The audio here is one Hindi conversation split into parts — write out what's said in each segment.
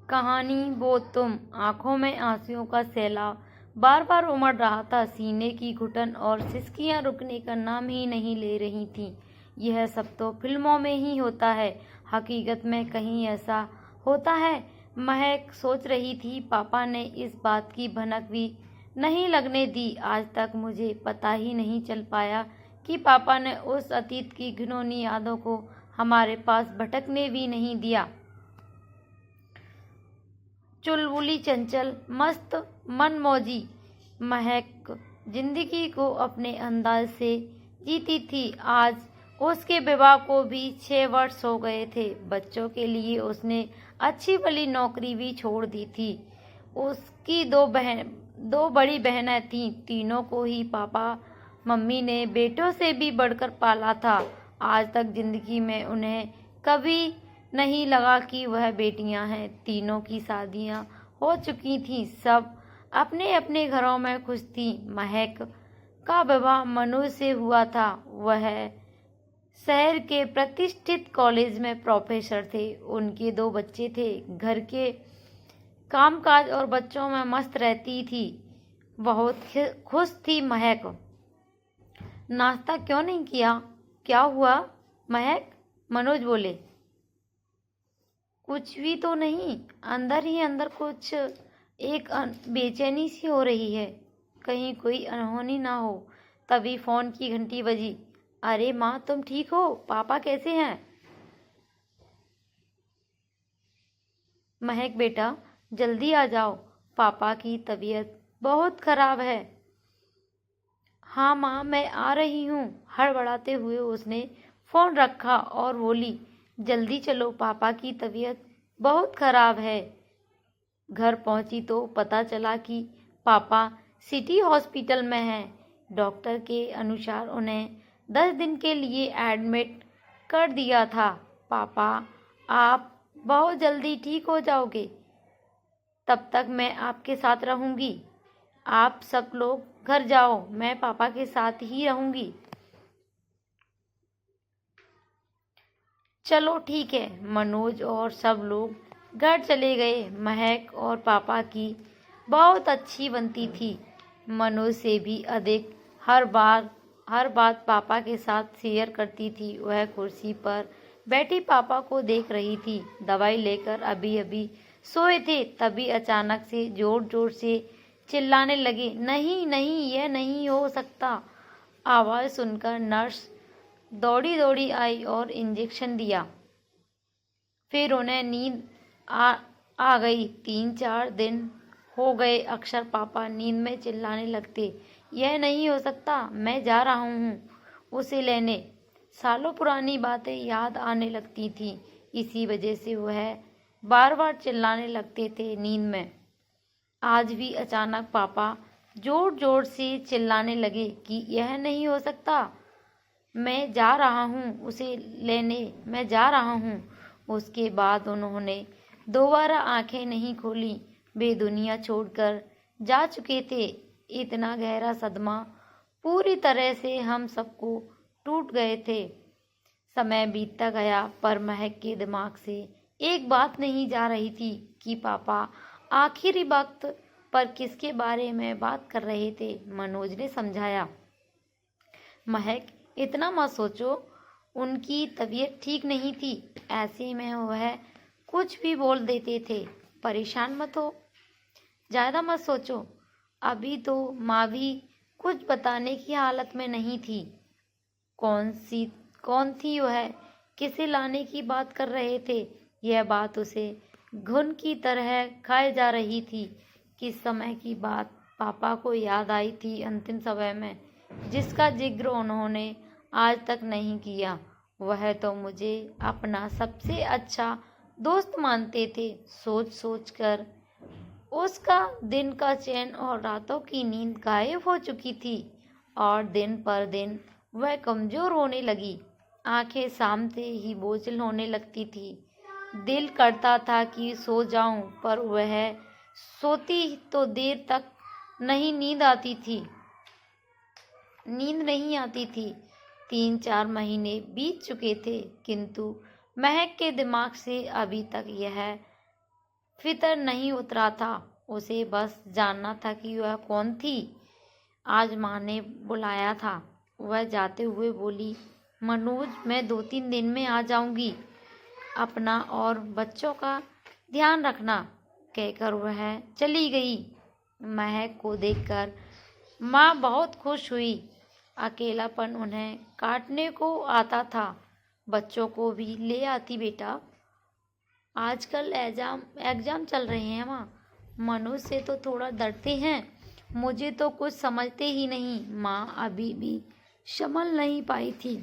कहानी वो तुम। आंखों में आंसुओं का सैलाब बार बार उमड़ रहा था। सीने की घुटन और सिसकियां रुकने का नाम ही नहीं ले रही थीं। यह सब तो फिल्मों में ही होता है, हकीकत में कहीं ऐसा होता है? महक सोच रही थी। पापा ने इस बात की भनक भी नहीं लगने दी। आज तक मुझे पता ही नहीं चल पाया कि पापा ने उस अतीत की घिनौनी यादों को हमारे पास भटकने भी नहीं दिया। चुलबुली, चंचल, मस्त, मनमौजी महक जिंदगी को अपने अंदाज से जीती थी। आज उसके विवाह को भी 6 वर्ष हो गए थे। बच्चों के लिए उसने अच्छी भली नौकरी भी छोड़ दी थी। उसकी दो बड़ी बहनें थीं। तीनों को ही पापा मम्मी ने बेटों से भी बढ़कर पाला था। आज तक जिंदगी में उन्हें कभी नहीं लगा कि वह बेटियां हैं। तीनों की शादियां हो चुकी थीं। सब अपने अपने घरों में खुश थीं। महक का विवाह मनोज से हुआ था। वह शहर के प्रतिष्ठित कॉलेज में प्रोफेसर थे। उनके 2 बच्चे थे। घर के कामकाज और बच्चों में मस्त रहती थी। बहुत खुश थी महक। नाश्ता क्यों नहीं किया? क्या हुआ महक? मनोज बोले। कुछ भी तो नहीं, अंदर ही अंदर कुछ एक बेचैनी सी हो रही है। कहीं कोई अनहोनी ना हो। तभी फोन की घंटी बजी। अरे माँ, तुम ठीक हो? पापा कैसे हैं? महक बेटा, जल्दी आ जाओ, पापा की तबीयत बहुत खराब है। हाँ माँ, मैं आ रही हूँ। हड़बड़ाते हुए उसने फोन रखा और बोली, जल्दी चलो, पापा की तबीयत बहुत खराब है। घर पहुंची तो पता चला कि पापा सिटी हॉस्पिटल में हैं। डॉक्टर के अनुसार उन्हें 10 दिन के लिए एडमिट कर दिया था। पापा, आप बहुत जल्दी ठीक हो जाओगे। तब तक मैं आपके साथ रहूंगी। आप सब लोग घर जाओ, मैं पापा के साथ ही रहूंगी। चलो ठीक है। मनोज और सब लोग घर चले गए। महक और पापा की बहुत अच्छी बनती थी। मनोज से भी अधिक हर बात पापा के साथ शेयर करती थी। वह कुर्सी पर बैठी पापा को देख रही थी। दवाई लेकर अभी अभी सोए थे। तभी अचानक से जोर जोर से चिल्लाने लगे, नहीं नहीं, यह नहीं हो सकता। आवाज़ सुनकर नर्स दौड़ी दौड़ी आई और इंजेक्शन दिया। फिर उन्हें नींद आ गई। 3-4 दिन हो गए। अक्सर पापा नींद में चिल्लाने लगते, यह नहीं हो सकता, मैं जा रहा हूँ उसे लेने। सालों पुरानी बातें याद आने लगती थीं। इसी वजह से वह बार बार चिल्लाने लगते थे नींद में। आज भी अचानक पापा जोर जोर से चिल्लाने लगे कि यह नहीं हो सकता, मैं जा रहा हूँ उसे लेने, मैं जा रहा हूँ। उसके बाद उन्होंने दोबारा आंखें नहीं खोली। वे दुनिया छोड़कर जा चुके थे। इतना गहरा सदमा पूरी तरह से हम सबको टूट गए थे। समय बीतता गया पर महक के दिमाग से एक बात नहीं जा रही थी कि पापा आखिरी वक्त पर किसके बारे में बात कर रहे थे। मनोज ने समझाया, महक, इतना मत सोचो, उनकी तबीयत ठीक नहीं थी। ऐसे में वह कुछ भी बोल देते थे। परेशान मत हो, ज़्यादा मत सोचो। अभी तो माँ भी कुछ बताने की हालत में नहीं थी। कौन थी वह? किसे लाने की बात कर रहे थे? यह बात उसे घुन की तरह खाए जा रही थी। किस समय की बात पापा को याद आई थी अंतिम समय में, जिसका जिक्र उन्होंने आज तक नहीं किया। वह तो मुझे अपना सबसे अच्छा दोस्त मानते थे। सोच सोच कर उसका दिन का चैन और रातों की नींद गायब हो चुकी थी और दिन पर दिन वह कमज़ोर होने लगी। आंखें सामते ही बोझिल होने लगती थी। दिल करता था कि सो जाऊं, पर वह सोती तो देर तक नींद नहीं आती थी। 3-4 महीने बीत चुके थे, किंतु महक के दिमाग से अभी तक यह फितर नहीं उतरा था। उसे बस जानना था कि वह कौन थी। आज माँ ने बुलाया था। वह जाते हुए बोली, मनोज, मैं 2-3 दिन में आ जाऊंगी। अपना और बच्चों का ध्यान रखना, कहकर वह चली गई। महक को देखकर माँ बहुत खुश हुई। अकेलापन उन्हें काटने को आता था। बच्चों को भी ले आती बेटा। आजकल एग्जाम चल रहे हैं माँ। मनोज से तो थोड़ा डरते हैं। मुझे तो कुछ समझते ही नहीं। माँ अभी भी संभल नहीं पाई थी।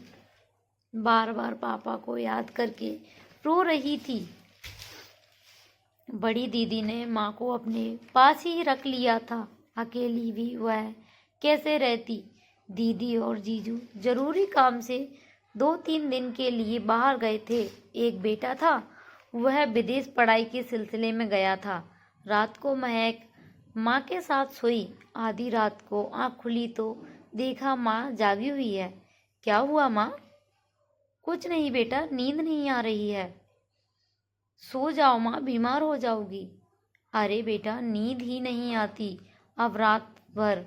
बार बार पापा को याद करके रो रही थी। बड़ी दीदी ने माँ को अपने पास ही रख लिया था। अकेली भी वह कैसे रहती। दीदी और जीजू जरूरी काम से 2-3 दिन के लिए बाहर गए थे। एक बेटा था, वह विदेश पढ़ाई के सिलसिले में गया था। रात को महक माँ के साथ सोई। आधी रात को आँख खुली तो देखा माँ जागी हुई है। क्या हुआ माँ? कुछ नहीं बेटा, नींद नहीं आ रही है। सो जाओ माँ, बीमार हो जाओगी। अरे बेटा, नींद ही नहीं आती अब रात भर।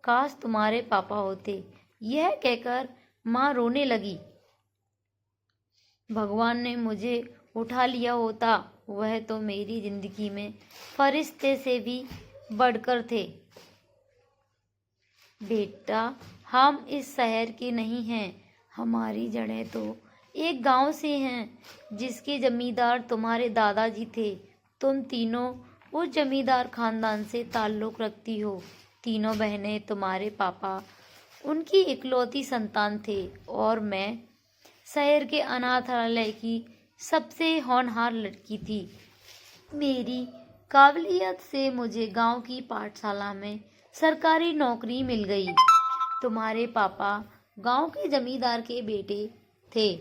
काश तुम्हारे पापा होते। यह कहकर माँ रोने लगी। भगवान ने मुझे उठा लिया होता। वह तो मेरी जिंदगी में फरिश्ते से भी बढ़कर थे। बेटा, हम इस शहर के नहीं हैं। हमारी जड़ें तो एक गांव से हैं जिसके जमींदार तुम्हारे दादाजी थे। तुम तीनों उस जमींदार खानदान से ताल्लुक रखती हो। तीनों बहनें तुम्हारे पापा उनकी इकलौती संतान थे और मैं शहर के अनाथालय की सबसे होनहार लड़की थी। मेरी काबिलियत से मुझे गांव की पाठशाला में सरकारी नौकरी मिल गई। तुम्हारे पापा गांव के जमींदार के बेटे थे,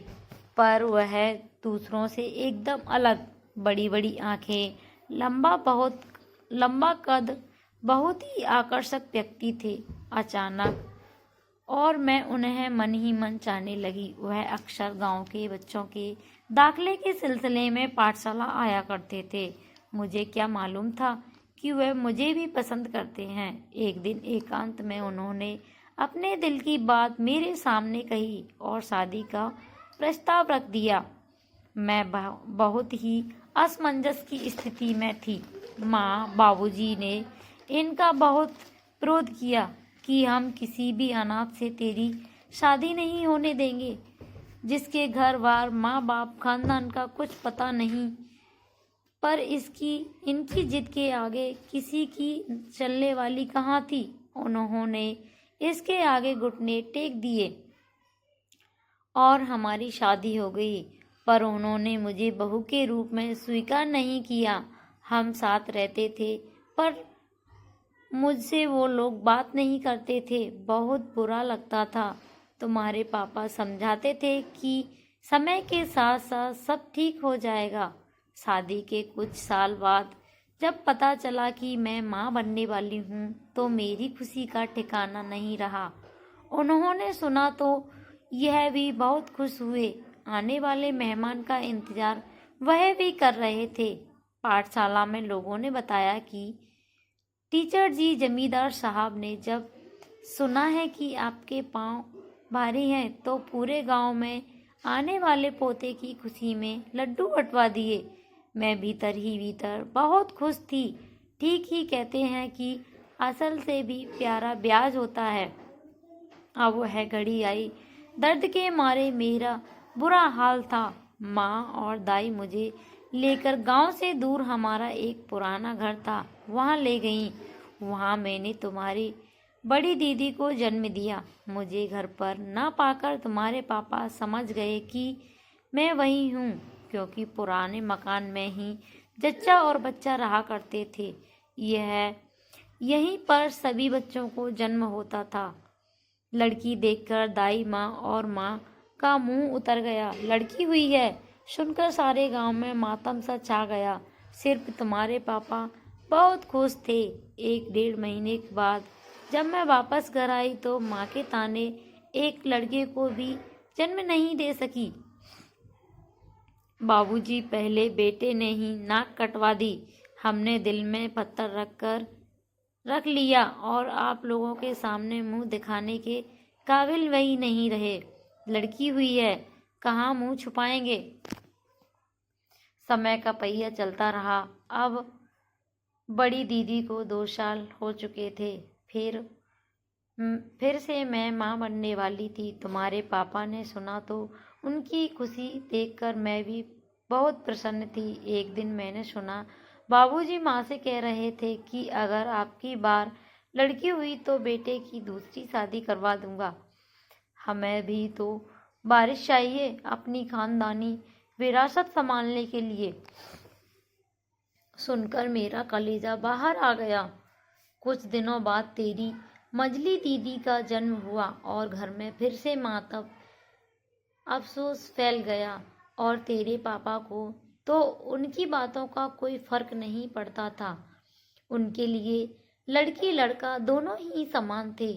पर वह दूसरों से एकदम अलग। बड़ी बड़ी आंखें, लंबा कद, बहुत ही आकर्षक व्यक्ति थे। अचानक और मैं उन्हें मन ही मन चाहने लगी। वह अक्सर गांव के बच्चों के दाखिले के सिलसिले में पाठशाला आया करते थे। मुझे क्या मालूम था कि वह मुझे भी पसंद करते हैं। एक दिन एकांत में उन्होंने अपने दिल की बात मेरे सामने कही और शादी का प्रस्ताव रख दिया। मैं बहुत ही असमंजस की स्थिति में थी। माँ बाबूजी ने इनका बहुत विरोध किया कि हम किसी भी अनाथ से तेरी शादी नहीं होने देंगे, जिसके घर बार माँ बाप खानदान का कुछ पता नहीं। पर इनकी जिद के आगे किसी की चलने वाली कहाँ थी। उन्होंने इसके आगे घुटने टेक दिए और हमारी शादी हो गई। पर उन्होंने मुझे बहू के रूप में स्वीकार नहीं किया। हम साथ रहते थे, पर मुझसे वो लोग बात नहीं करते थे। बहुत बुरा लगता था। तुम्हारे पापा समझाते थे कि समय के साथ साथ सब ठीक हो जाएगा। शादी के कुछ साल बाद जब पता चला कि मैं माँ बनने वाली हूँ, तो मेरी खुशी का ठिकाना नहीं रहा। उन्होंने सुना तो यह भी बहुत खुश हुए। आने वाले मेहमान का इंतजार वह भी कर रहे थे। पाठशाला में लोगों ने बताया कि टीचर जी, जमींदार साहब ने जब सुना है कि आपके पाँव भारी हैं, तो पूरे गांव में आने वाले पोते की खुशी में लड्डू बंटवा दिए। मैं भीतर ही भीतर बहुत खुश थी। ठीक ही कहते हैं कि असल से भी प्यारा ब्याज होता है। अब वह घड़ी आई। दर्द के मारे मेरा बुरा हाल था। माँ और दाई मुझे लेकर गांव से दूर हमारा एक पुराना घर था, वहाँ ले गईं। वहाँ मैंने तुम्हारी बड़ी दीदी को जन्म दिया। मुझे घर पर ना पाकर तुम्हारे पापा समझ गए कि मैं वही हूँ, क्योंकि पुराने मकान में ही जच्चा और बच्चा रहा करते थे। यहीं पर सभी बच्चों को जन्म होता था। लड़की देखकर दाई माँ और माँ का मुंह उतर गया। लड़की हुई है सुनकर सारे गांव में मातम सा छा गया। सिर्फ तुम्हारे पापा बहुत खुश थे। 1-1.5 महीने के बाद जब मैं वापस घर आई तो माँ के ताने एक लड़के को भी जन्म नहीं दे सकी। बाबूजी पहले बेटे ने ही नाक कटवा दी। हमने दिल में पत्थर रख लिया और आप लोगों के सामने मुंह दिखाने के काबिल वही नहीं रहे। लड़की हुई है, कहाँ मुंह छुपाएंगे। समय का पहिया चलता रहा। अब बड़ी दीदी को 2 साल हो चुके थे। फिर से मैं माँ बनने वाली थी। तुम्हारे पापा ने सुना तो उनकी खुशी देखकर मैं भी बहुत प्रसन्न थी। एक दिन मैंने सुना बाबूजी माँ से कह रहे थे कि अगर आपकी बार लड़की हुई तो बेटे की दूसरी शादी करवा दूंगा। हमें भी तो बारिश चाहिए अपनी खानदानी विरासत संभालने के लिए। सुनकर मेरा कलेजा बाहर आ गया। कुछ दिनों बाद तेरी मजली दीदी का जन्म हुआ और घर में फिर से मातम अफसोस फैल गया। और तेरे पापा को तो उनकी बातों का कोई फर्क नहीं पड़ता था। उनके लिए लड़की लड़का दोनों ही समान थे।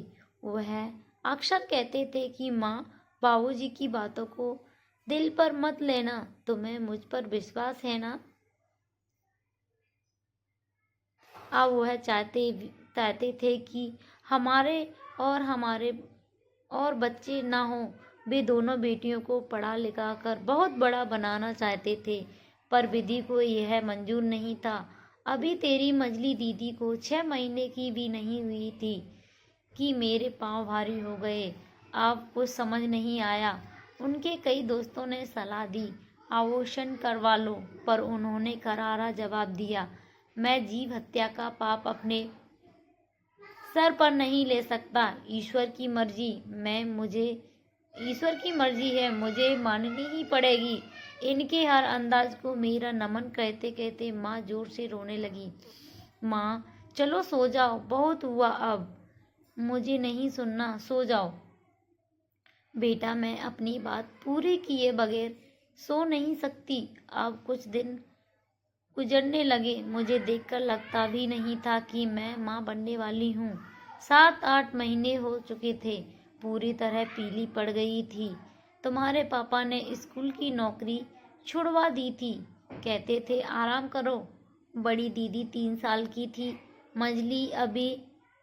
वह अक्सर कहते थे कि माँ, बाबूजी की बातों को दिल पर मत लेना, तुम्हें मुझ पर विश्वास है ना। अब वह चाहते थे कि हमारे और बच्चे ना हों। वे दोनों बेटियों को पढ़ा लिखा कर बहुत बड़ा बनाना चाहते थे, पर विधि को यह मंजूर नहीं था। अभी तेरी मजली दीदी को 6 महीने की भी नहीं हुई थी कि मेरे पांव भारी हो गए। अब कुछ समझ नहीं आया। उनके कई दोस्तों ने सलाह दी, अबॉर्शन करवा लो, पर उन्होंने करारा जवाब दिया, मैं जीव हत्या का पाप अपने सर पर नहीं ले सकता। ईश्वर की मर्जी है, मुझे माननी ही पड़ेगी। इनके हर अंदाज को मेरा नमन कहते कहते माँ जोर से रोने लगी। माँ, चलो सो जाओ, बहुत हुआ अब, मुझे नहीं सुनना, सो जाओ। बेटा, मैं अपनी बात पूरी किए बगैर सो नहीं सकती। अब कुछ दिन गुजरने लगे, मुझे देखकर लगता भी नहीं था कि मैं माँ बनने वाली हूँ। 7-8 महीने हो चुके थे, पूरी तरह पीली पड़ गई थी। तुम्हारे पापा ने स्कूल की नौकरी छुड़वा दी थी। कहते थे आराम करो। बड़ी दीदी 3 साल की थी, मजली अभी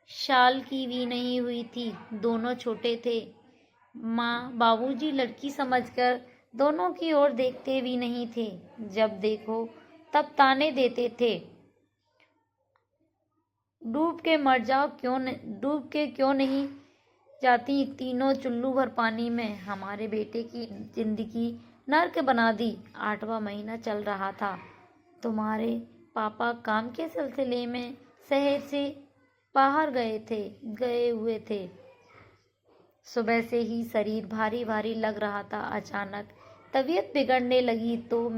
साल की भी नहीं हुई थी। दोनों छोटे थे। माँ बाबूजी लड़की समझकर दोनों की ओर देखते भी नहीं थे। जब देखो तब ताने देते थे, डूब के क्यों नहीं जाती तीनों चुल्लू भर पानी में। हमारे बेटे की जिंदगी नर्क बना दी। 8वां महीना चल रहा था। तुम्हारे पापा काम के सिलसिले में शहर से बाहर गए हुए थे। सुबह से ही शरीर भारी भारी लग रहा था। अचानक तबीयत बिगड़ने लगी तो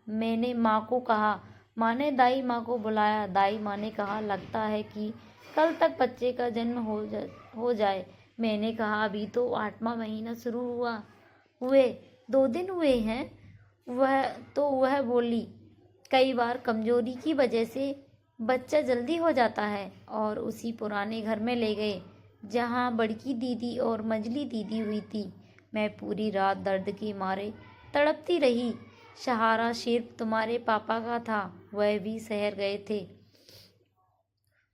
मैंने माँ को कहा। माँ ने दाई माँ को बुलाया। दाई माँ ने कहा, लगता है कि कल तक बच्चे का जन्म हो जाए। मैंने कहा, अभी तो 8वां महीना शुरू हुए 2 दिन हुए हैं। वह बोली, कई बार कमजोरी की वजह से बच्चा जल्दी हो जाता है। और उसी पुराने घर में ले गए जहाँ बड़की दीदी और मजली दीदी हुई थी। मैं पूरी रात दर्द के मारे तड़पती रही। सहारा सिर्फ तुम्हारे पापा का था, वह भी शहर गए थे।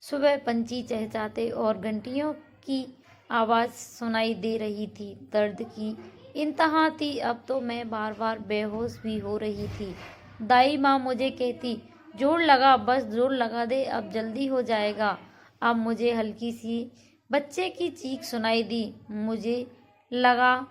सुबह पंछी चहचहाते और घंटियों की आवाज़ सुनाई दे रही थी। दर्द की इंतहा थी। अब तो मैं बार बार बेहोश भी हो रही थी। दाई माँ मुझे कहती, जोर लगा, बस जोर लगा दे, अब जल्दी हो जाएगा। अब मुझे हल्की सी बच्चे की चीख सुनाई दी। मुझे लगा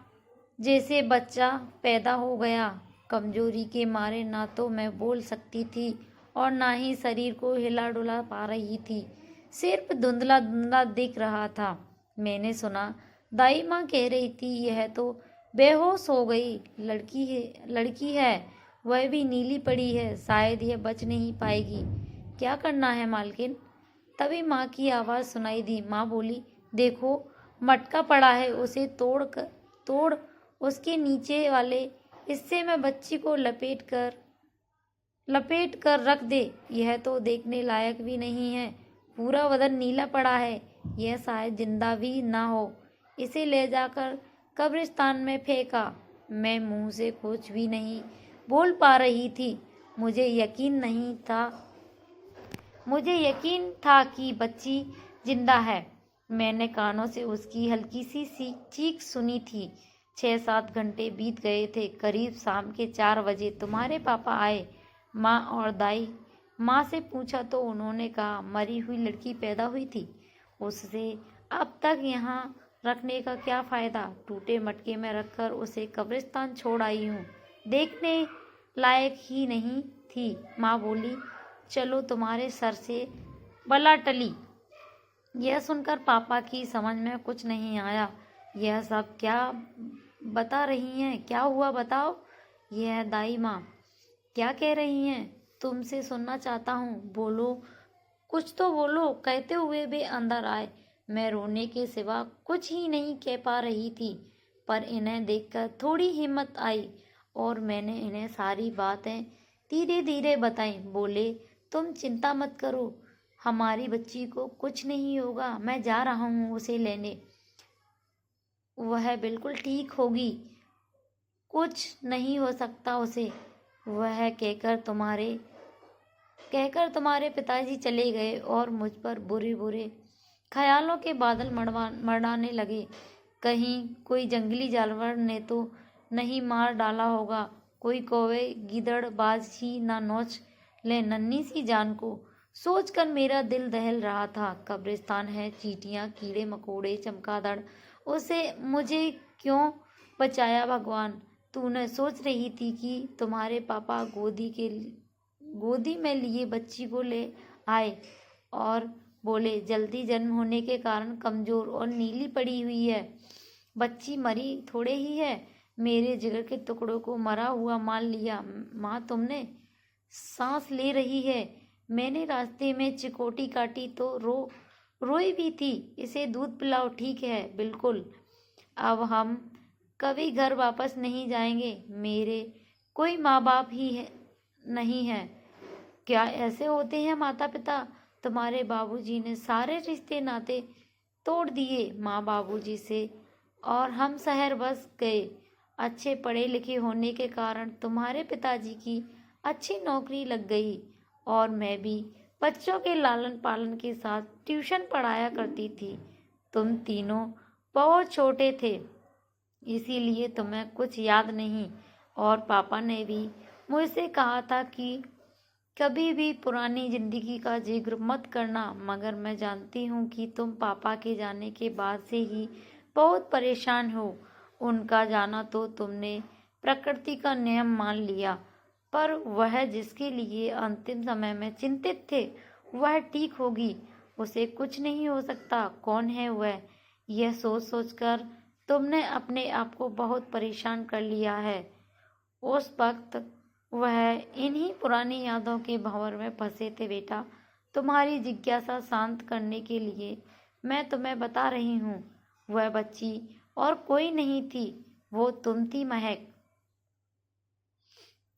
जैसे बच्चा पैदा हो गया। कमजोरी के मारे ना तो मैं बोल सकती थी और ना ही शरीर को हिला डुला पा रही थी। सिर्फ धुंधला धुंधला दिख रहा था। मैंने सुना दाई माँ कह रही थी, यह तो बेहोश हो गई लड़की है, वह भी नीली पड़ी है, शायद यह बच नहीं पाएगी। क्या करना है मालकिन? तभी माँ की आवाज़ सुनाई दी। माँ बोली, देखो मटका पड़ा है, उसे तोड़ उसके नीचे वाले हिस्से में बच्ची को लपेट कर रख दे। यह तो देखने लायक भी नहीं है, पूरा बदन नीला पड़ा है, यह शायद जिंदा भी ना हो। इसे ले जाकर कब्रिस्तान में फेंका। मैं मुंह से कुछ भी नहीं बोल पा रही थी। मुझे यकीन नहीं था मुझे यकीन था कि बच्ची जिंदा है। मैंने कानों से उसकी हल्की सी चीख सुनी थी। 6-7 घंटे बीत गए थे। करीब शाम के 4 बजे तुम्हारे पापा आए। माँ और दाई। माँ से पूछा तो उन्होंने कहा मरी हुई लड़की पैदा हुई थी, उससे अब तक यहाँ रखने का क्या फ़ायदा। टूटे मटके में रखकर उसे कब्रिस्तान छोड़ आई हूँ। देखने लायक ही नहीं थी। माँ बोली, चलो तुम्हारे सर से बला टली। यह सुनकर पापा की समझ में कुछ नहीं आया। यह सब क्या बता रही हैं? क्या हुआ बताओ? यह दाई माँ क्या कह रही हैं? तुमसे सुनना चाहता हूँ, बोलो, कुछ तो बोलो। कहते हुए वे अंदर आए। मैं रोने के सिवा कुछ ही नहीं कह पा रही थी, पर इन्हें देखकर थोड़ी हिम्मत आई और मैंने इन्हें सारी बातें धीरे धीरे बताई। बोले, तुम चिंता मत करो, हमारी बच्ची को कुछ नहीं होगा। मैं जा रहा हूँ उसे लेने, वह बिल्कुल ठीक होगी, कुछ नहीं हो सकता उसे। वह कहकर तुम्हारे पिताजी चले गए और मुझ पर बुरे बुरे ख्यालों के बादल मंडराने लगे। कहीं कोई जंगली जानवर ने तो नहीं मार डाला होगा, कोई कौवे गीदड़बाज ही ना नोच ले नन्ही सी जान को। सोचकर मेरा दिल दहल रहा था। कब्रिस्तान है, चींटियां, कीड़े मकोड़े, चमगादड़, उसे मुझे क्यों बचाया भगवान? तूने सोच रही थी कि तुम्हारे पापा गोदी में लिए बच्ची को ले आए और बोले, जल्दी जन्म होने के कारण कमजोर और नीली पड़ी हुई है। बच्ची मरी थोड़े ही है, मेरे जिगर के टुकड़ों को मरा हुआ मान लिया। माँ, तुमने सांस ले रही है। मैंने रास्ते में चिकोटी काटी तो रोई भी थी। इसे दूध पिलाओ। ठीक है, बिल्कुल। अब हम कभी घर वापस नहीं जाएंगे। मेरे कोई माँ बाप नहीं है। क्या ऐसे होते हैं माता पिता? तुम्हारे बाबूजी ने सारे रिश्ते नाते तोड़ दिए माँ बाबूजी से, और हम शहर बस गए। अच्छे पढ़े लिखे होने के कारण तुम्हारे पिताजी की अच्छी नौकरी लग गई और मैं भी बच्चों के लालन पालन के साथ ट्यूशन पढ़ाया करती थी। तुम तीनों बहुत छोटे थे, इसीलिए तुम्हें कुछ याद नहीं। और पापा ने भी मुझसे कहा था कि कभी भी पुरानी जिंदगी का जिक्र मत करना, मगर मैं जानती हूँ कि तुम पापा के जाने के बाद से ही बहुत परेशान हो। उनका जाना तो तुमने प्रकृति का नियम मान लिया, पर वह जिसके लिए अंतिम समय में चिंतित थे वह ठीक होगी, उसे कुछ नहीं हो सकता। कौन है वह? यह सोच सोचकर तुमने अपने आप को बहुत परेशान कर लिया है। उस वक्त वह इन्हीं पुरानी यादों के भंवर में फंसे थे बेटा। तुम्हारी जिज्ञासा शांत करने के लिए मैं तुम्हें बता रही हूँ। वह बच्ची और कोई नहीं थी, वो तुम थी, महक।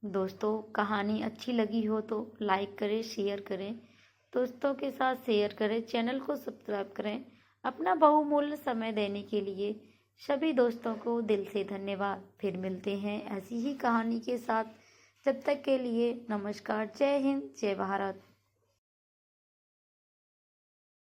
दोस्तों, कहानी अच्छी लगी हो तो लाइक करें, शेयर करें, दोस्तों के साथ शेयर करें, चैनल को सब्सक्राइब करें। अपना बहुमूल्य समय देने के लिए सभी दोस्तों को दिल से धन्यवाद। फिर मिलते हैं ऐसी ही कहानी के साथ। जब तक के लिए नमस्कार। जय हिंद, जय भारत।